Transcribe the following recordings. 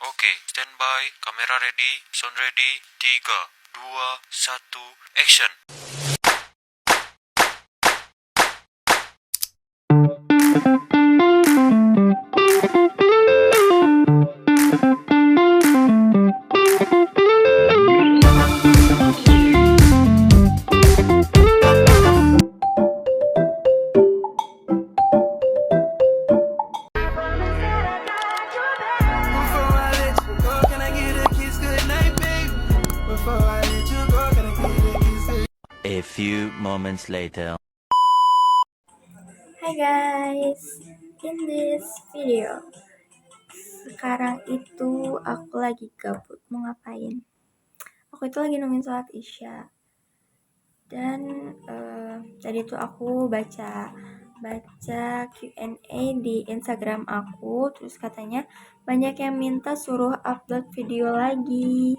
Oke, standby, kamera ready, sound ready, 3, 2, 1, action. Before I let you go, can I get a kiss goodnight, baby? Before I let you go, can I get a kiss goodnight? A few moments later. Hai guys, in this video sekarang itu aku lagi gabut mau ngapain? Aku itu lagi nungguin sholat isya dan tadi tuh aku baca Q&A di Instagram aku, terus katanya banyak yang minta suruh upload video lagi.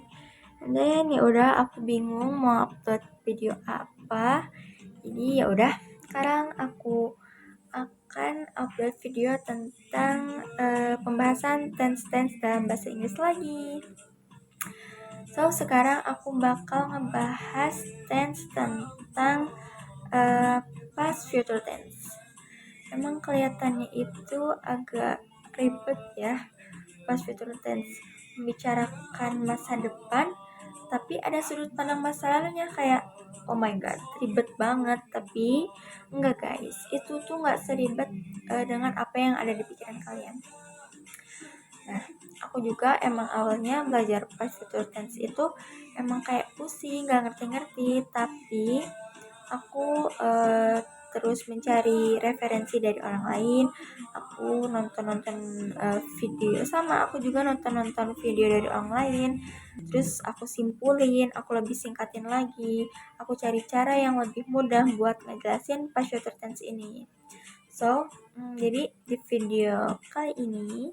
Dan ya udah aku bingung mau upload video apa. Jadi ya udah sekarang aku akan upload video tentang pembahasan tense dalam bahasa Inggris lagi. So, sekarang aku bakal ngebahas tense tentang past future tense. Emang kelihatannya itu agak ribet ya, past future tense. Membicarakan masa depan, tapi ada sudut pandang masa lalunya kayak oh my god ribet banget, tapi enggak guys, itu tuh nggak seribet dengan apa yang ada di pikiran kalian. Nah, aku juga emang awalnya belajar past future tense itu emang kayak pusing, nggak ngerti-ngerti, tapi aku terus mencari referensi dari orang lain. Aku nonton video, sama aku juga nonton video dari orang lain, terus aku simpulin, aku lebih singkatin lagi, aku cari cara yang lebih mudah buat ngejelasin past future tense ini. So, jadi di video kali ini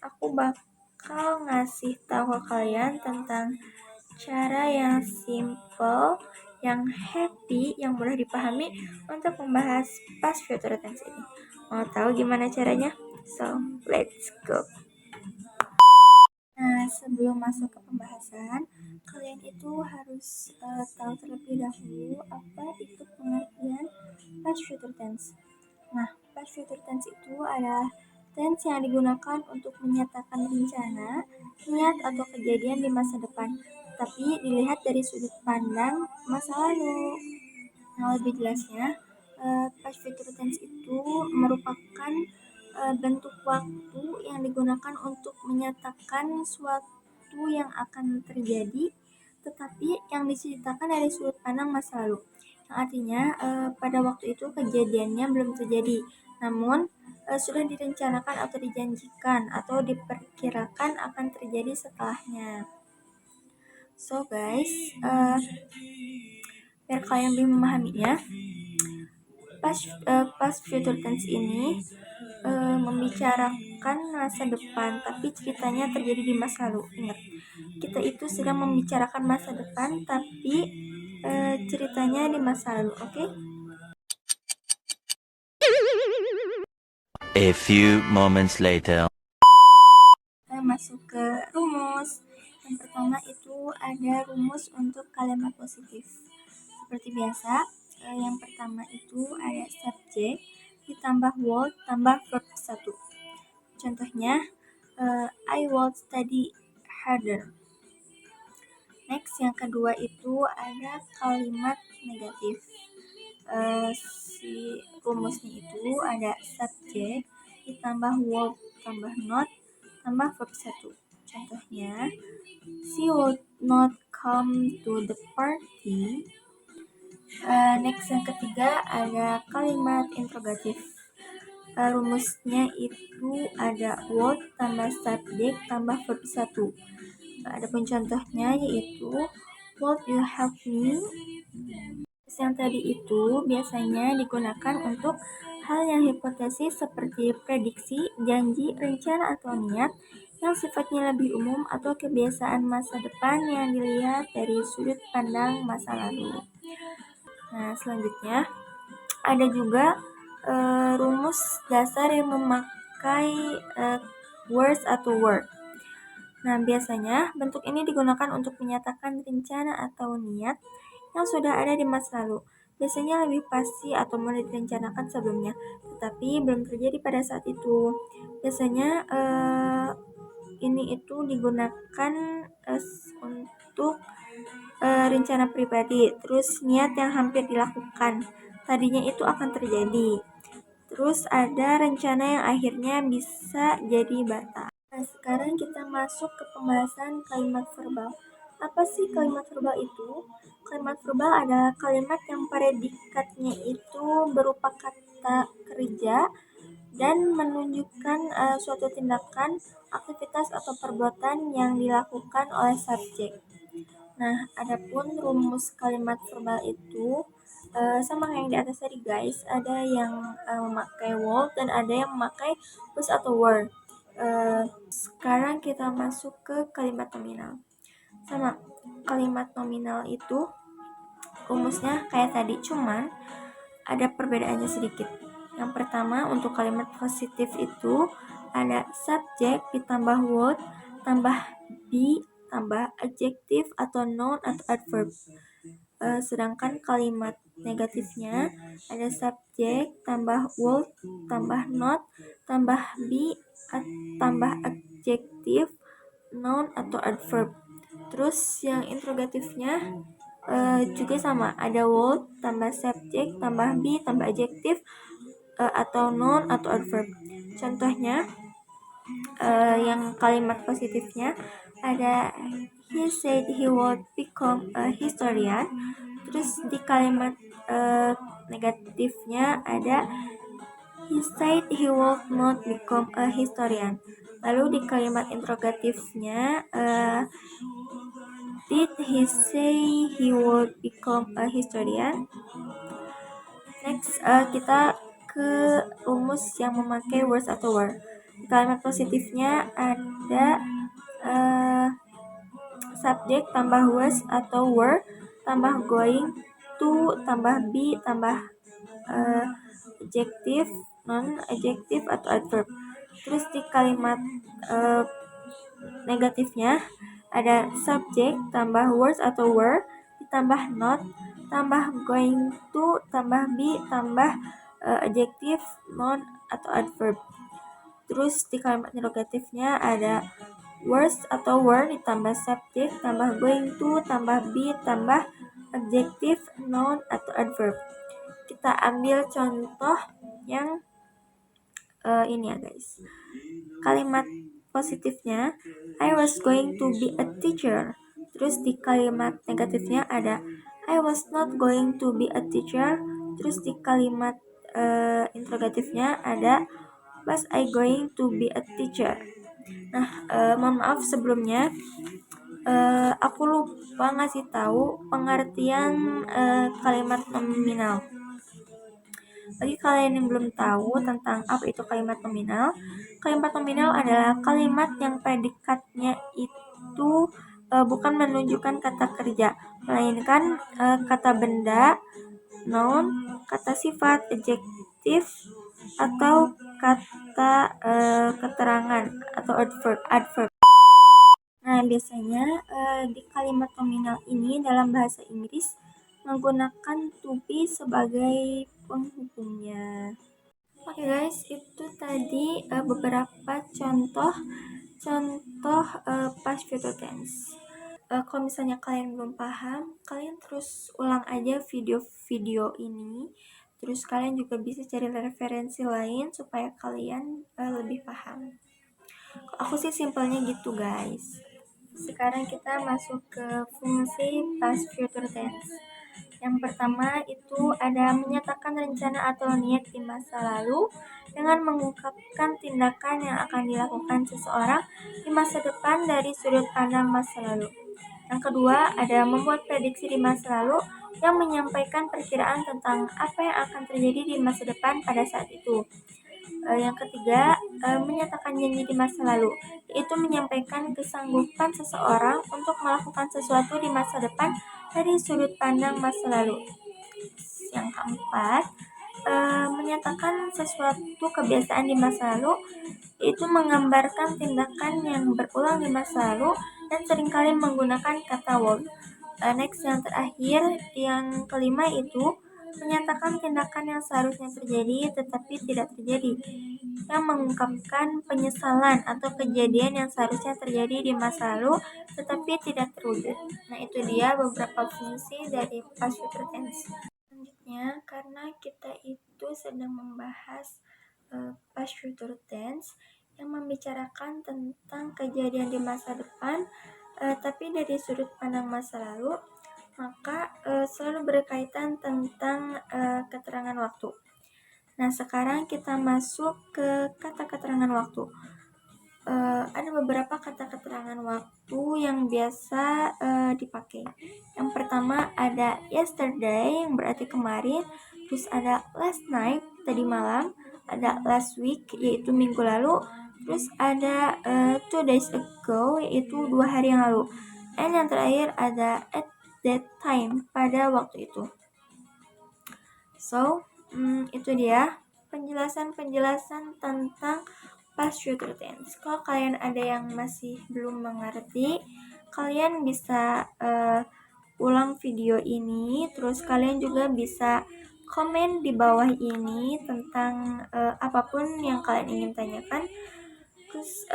aku bakal ngasih tahu ke kalian tentang cara yang simple, yang happy, yang mudah dipahami untuk membahas past future tense ini. Mau tahu gimana caranya? So, let's go. Nah, sebelum masuk ke pembahasan, kalian itu harus tahu terlebih dahulu apa itu pengertian past future tense. Nah, past future tense itu adalah tense yang digunakan untuk menyatakan rencana, niat atau kejadian di masa depan, tapi dilihat dari sudut pandang masa lalu. Nah, lebih jelasnya, past future tense itu merupakan bentuk waktu yang digunakan untuk menyatakan suatu yang akan terjadi, tetapi yang diceritakan dari sudut pandang masa lalu. Yang artinya pada waktu itu kejadiannya belum terjadi, namun sudah direncanakan atau dijanjikan atau diperkirakan akan terjadi setelahnya. So guys, biar kalian lebih memahaminya, past future tense ini membicarakan masa depan, tapi ceritanya terjadi di masa lalu. Ingat, kita itu sedang membicarakan masa depan, tapi ceritanya di masa lalu. Oke? A few moments later. Kita masuk ke rumus. Yang pertama itu ada rumus untuk kalimat positif. Seperti biasa, yang pertama itu ada subjek ditambah would tambah verb 1. Contohnya, I would study harder. Next, yang kedua itu ada kalimat negatif. Si rumusnya itu ada subjek ditambah would tambah not tambah verb 1. Contohnya, she would not come to the party. Next, yang ketiga ada kalimat interrogatif. Rumusnya itu ada would tambah subjek tambah verb 1. Adapun contohnya yaitu would you help me? Yang tadi itu biasanya digunakan untuk hal yang hipotesis seperti prediksi, janji, rencana atau niat yang sifatnya lebih umum atau kebiasaan masa depan yang dilihat dari sudut pandang masa lalu. Nah, selanjutnya ada juga rumus dasar yang memakai words atau word. Nah, biasanya bentuk ini digunakan untuk menyatakan rencana atau niat yang sudah ada di masa lalu. Biasanya lebih pasti atau mulai direncanakan sebelumnya, tetapi belum terjadi pada saat itu. Biasanya ini itu digunakan untuk rencana pribadi, terus niat yang hampir dilakukan, tadinya itu akan terjadi. Terus ada rencana yang akhirnya bisa jadi batal. Nah, sekarang kita masuk ke pembahasan kalimat verbal. Apa sih kalimat verbal itu? Kalimat verbal adalah kalimat yang predikatnya itu berupa kata kerja dan menunjukkan suatu tindakan, aktivitas atau perbuatan yang dilakukan oleh subjek. Nah, adapun rumus kalimat verbal itu sama kayak yang di atas tadi guys, ada yang memakai word dan ada yang memakai was atau were. Sekarang kita masuk ke kalimat nominal. Sama, kalimat nominal itu rumusnya kayak tadi, cuman ada perbedaannya sedikit. Yang pertama, untuk kalimat positif itu ada subjek ditambah word tambah be tambah adjektif atau noun atau adverb. Sedangkan kalimat negatifnya ada subjek tambah word tambah not tambah be tambah adjektif noun atau adverb. Terus yang interrogatifnya juga sama, ada word tambah subjek tambah be tambah adjektif atau noun atau adverb. Contohnya yang kalimat positifnya ada he said he would become a historian. Terus di kalimat negatifnya ada he said he would not become a historian. Lalu di kalimat interrogatifnya did he say he would become a historian? Next, kita ke rumus yang memakai was atau were. Di kalimat positifnya ada subjek tambah was atau were tambah going to tambah be tambah adjektif, non adjektif atau adverb. Terus di kalimat negatifnya ada subjek tambah was atau were ditambah not tambah going to tambah be tambah adjektif, noun atau adverb. Terus di kalimat interrogatifnya ada was atau were ditambah subjek tambah going to tambah be tambah adjektif, noun atau adverb. Kita ambil contoh yang ini ya guys. Kalimat positifnya I was going to be a teacher. Terus di kalimat negatifnya ada I was not going to be a teacher. Terus di kalimat interrogatifnya ada was I going to be a teacher. Nah, mohon maaf sebelumnya aku lupa ngasih tahu pengertian kalimat nominal. Bagi kalian yang belum tahu tentang apa itu kalimat nominal adalah kalimat yang predikatnya itu bukan menunjukkan kata kerja, melainkan kata benda, noun, kata sifat, adjektif, atau kata keterangan atau adverb. Nah, biasanya di kalimat nominal ini dalam bahasa Inggris menggunakan to be sebagai penghubungnya. Oke guys, itu tadi beberapa contoh past future tense. Kalau misalnya kalian belum paham, kalian terus ulang aja video-video ini. Terus kalian juga bisa cari referensi lain supaya kalian lebih paham. Aku sih simpelnya gitu guys. Sekarang kita masuk ke fungsi past future tense. Yang pertama itu ada menyatakan rencana atau niat di masa lalu dengan mengungkapkan tindakan yang akan dilakukan seseorang di masa depan dari sudut pandang masa lalu. Yang kedua ada membuat prediksi di masa lalu yang menyampaikan perkiraan tentang apa yang akan terjadi di masa depan pada saat itu. Yang ketiga, menyatakan janji di masa lalu, yaitu menyampaikan kesanggupan seseorang untuk melakukan sesuatu di masa depan dari sudut pandang masa lalu. Yang keempat, menyatakan sesuatu kebiasaan di masa lalu, itu menggambarkan tindakan yang berulang di masa lalu dan seringkali menggunakan kata would. Next, yang terakhir, yang kelima itu menyatakan tindakan yang seharusnya terjadi tetapi tidak terjadi, yang mengungkapkan penyesalan atau kejadian yang seharusnya terjadi di masa lalu tetapi tidak terwujud. Nah, itu dia beberapa fungsi dari past future tense. Selanjutnya, karena kita itu sedang membahas past future tense yang membicarakan tentang kejadian di masa depan, tapi dari sudut pandang masa lalu, maka selalu berkaitan tentang keterangan waktu. Nah, sekarang kita masuk ke kata keterangan waktu. Ada beberapa kata keterangan waktu yang biasa dipakai. Yang pertama ada yesterday yang berarti kemarin, terus ada last night tadi malam, ada last week yaitu minggu lalu, terus ada 2 days ago yaitu 2 hari yang lalu, dan yang terakhir ada at that time pada waktu itu. So, itu dia penjelasan tentang past future tense. Kalau kalian ada yang masih belum mengerti, kalian bisa ulang video ini, terus kalian juga bisa komen di bawah ini tentang apapun yang kalian ingin tanyakan. Terus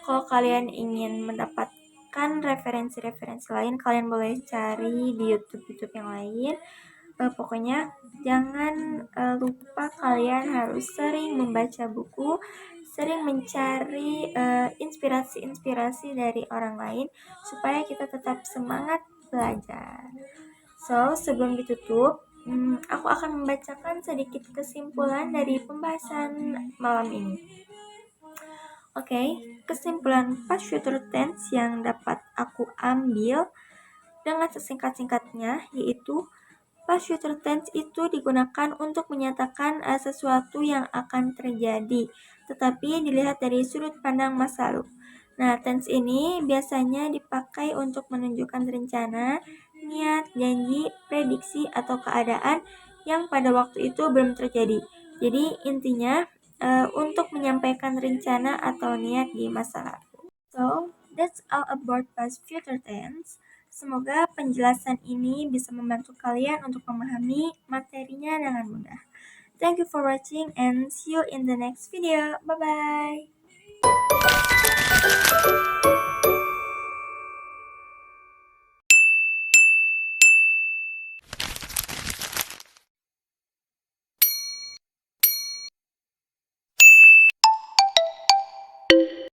kalau kalian ingin mendapatkan referensi-referensi lain, kalian boleh cari di YouTube yang lain. Pokoknya jangan lupa kalian harus sering membaca buku, sering mencari inspirasi-inspirasi dari orang lain supaya kita tetap semangat belajar. So, sebelum ditutup, aku akan membacakan sedikit kesimpulan dari pembahasan malam ini. Oke, kesimpulan past future tense yang dapat aku ambil dengan sesingkat-singkatnya yaitu past future tense itu digunakan untuk menyatakan sesuatu yang akan terjadi, tetapi dilihat dari sudut pandang masa lalu. Nah, tense ini biasanya dipakai untuk menunjukkan rencana, niat, janji, prediksi, atau keadaan yang pada waktu itu belum terjadi. Jadi, intinya untuk menyampaikan rencana atau niat di masa lalu. So, that's all about past future tense. Semoga penjelasan ini bisa membantu kalian untuk memahami materinya dengan mudah. Thank you for watching and see you in the next video. Bye-bye.